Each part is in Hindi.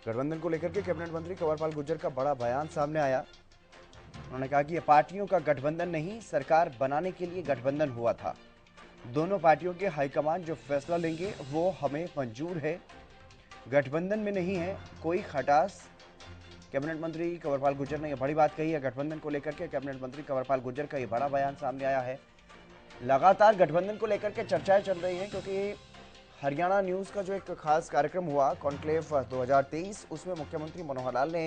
गठबंधन को लेकर के कैबिनेट मंत्री कंवरपाल गुर्जर का बड़ा बयान सामने आया। उन्होंने कहा कि यह पार्टियों का गठबंधन नहीं, सरकार बनाने के लिए गठबंधन हुआ था। दोनों पार्टियों के हाईकमान जो फैसला लेंगे वो हमें मंजूर है। गठबंधन में नहीं है कोई खटास। कैबिनेट मंत्री कंवरपाल गुर्जर ने यह बड़ी बात कही है। गठबंधन को लेकर के कैबिनेट मंत्री कंवरपाल गुर्जर का यह बड़ा बयान सामने आया है। लगातार गठबंधन को लेकर के चर्चाएं चल रही हैं, क्योंकि हरियाणा न्यूज का जो एक खास कार्यक्रम हुआ कॉन्क्लेव 2023, उसमें मुख्यमंत्री मनोहर लाल ने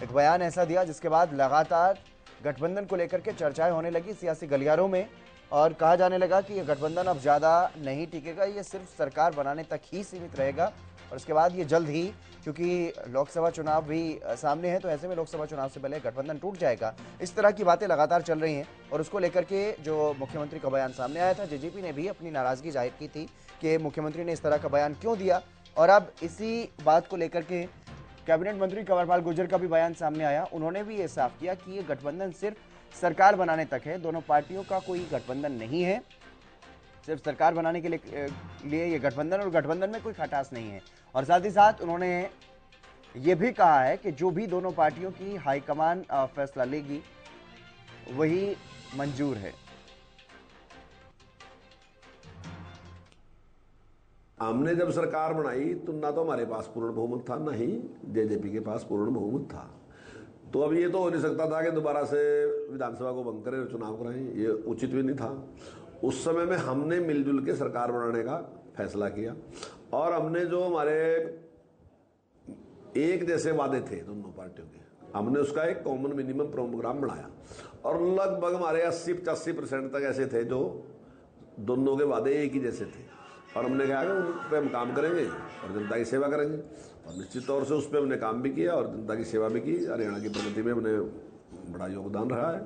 एक बयान ऐसा दिया जिसके बाद लगातार गठबंधन को लेकर के चर्चाएं होने लगी सियासी गलियारों में, और कहा जाने लगा कि यह गठबंधन अब ज़्यादा नहीं टिकेगा, ये सिर्फ सरकार बनाने तक ही सीमित रहेगा। और उसके बाद ये जल्द ही, क्योंकि लोकसभा चुनाव भी सामने है, तो ऐसे में लोकसभा चुनाव से पहले गठबंधन टूट जाएगा। इस तरह की बातें लगातार चल रही हैं और उसको लेकर के जो मुख्यमंत्री का बयान सामने आया था, जेजेपी ने भी अपनी नाराजगी जाहिर की थी कि मुख्यमंत्री ने इस तरह का बयान क्यों दिया। और अब इसी बात को लेकर के कैबिनेट मंत्री कंवरपाल गुर्जर का भी बयान सामने आया। उन्होंने भी ये साफ किया कि ये गठबंधन सिर्फ सरकार बनाने तक है, दोनों पार्टियों का कोई गठबंधन नहीं है, सिर्फ सरकार बनाने के लिए ये गठबंधन, और गठबंधन में कोई खटास नहीं है। और साथ ही साथ उन्होंने ये भी कहा है कि जो भी दोनों पार्टियों की हाईकमान फैसला लेगी वही मंजूर है। हमने जब सरकार बनाई तो ना तो हमारे पास पूर्ण बहुमत था, ना ही जेजेपी के पास पूर्ण बहुमत था। तो अब ये तो हो नहीं सकता था कि दोबारा से विधानसभा को भंग करें और चुनाव कराएं, ये उचित भी नहीं था। उस समय में हमने मिलजुल के सरकार बनाने का फैसला किया और हमने जो हमारे एक जैसे वादे थे दोनों पार्टियों के, हमने उसका एक कॉमन मिनिमम प्रोग्राम बनाया और लगभग हमारे 80-85% तक ऐसे थे जो दोनों के वादे एक ही जैसे थे। और हमने कहा कि उन पर हम काम करेंगे और जनता की सेवा करेंगे, और निश्चित तौर से उस पर हमने काम भी किया और जनता की सेवा भी की। हरियाणा की प्रगति में हमने बड़ा योगदान रहा है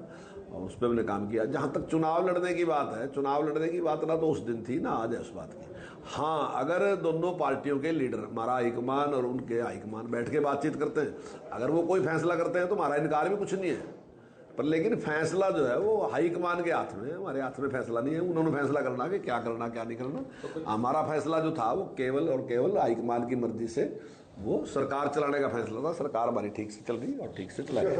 और उस पर हमने काम किया। जहाँ तक चुनाव लड़ने की बात है, चुनाव लड़ने की बात ना तो उस दिन थी ना आज है उस बात की। हाँ, अगर दोनों पार्टियों के लीडर, हमारा हाईकमान और उनके हाईकमान बैठ के बातचीत करते हैं, अगर वो कोई फैसला करते हैं तो हमारा इनकार भी कुछ नहीं है, पर लेकिन फैसला जो है वो हाईकमान के हाथ में है, हमारे हाथ में फैसला नहीं है। उन्होंने फैसला करना कि क्या करना क्या नहीं करना। हमारा फैसला जो था वो केवल और केवल हाईकमान की मर्जी से वो सरकार चलाने का फैसला था। सरकार हमारी ठीक से चल रही और ठीक से चलाएगी।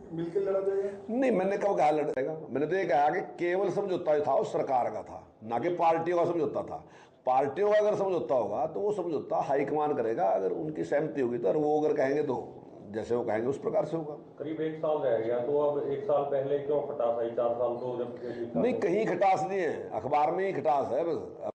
मिलकर लड़ा जाएगा? नहीं, मैंने कब कहा लड़ेगा? मैंने तो ये कहा कि केवल समझौता जो था वो सरकार का था, ना कि पार्टियों का समझौता था। पार्टियों का अगर समझौता होगा तो वो समझौता हाईकमान करेगा, अगर उनकी सहमति होगी तो, और वो अगर कहेंगे तो जैसे वो कहेंगे उस प्रकार से होगा। करीब 1 साल रह गया, तो अब 1 साल पहले क्यों खटास आई? 4 साल तो जब नहीं, कहीं खटास नहीं है, अखबार में ही खटास है बस।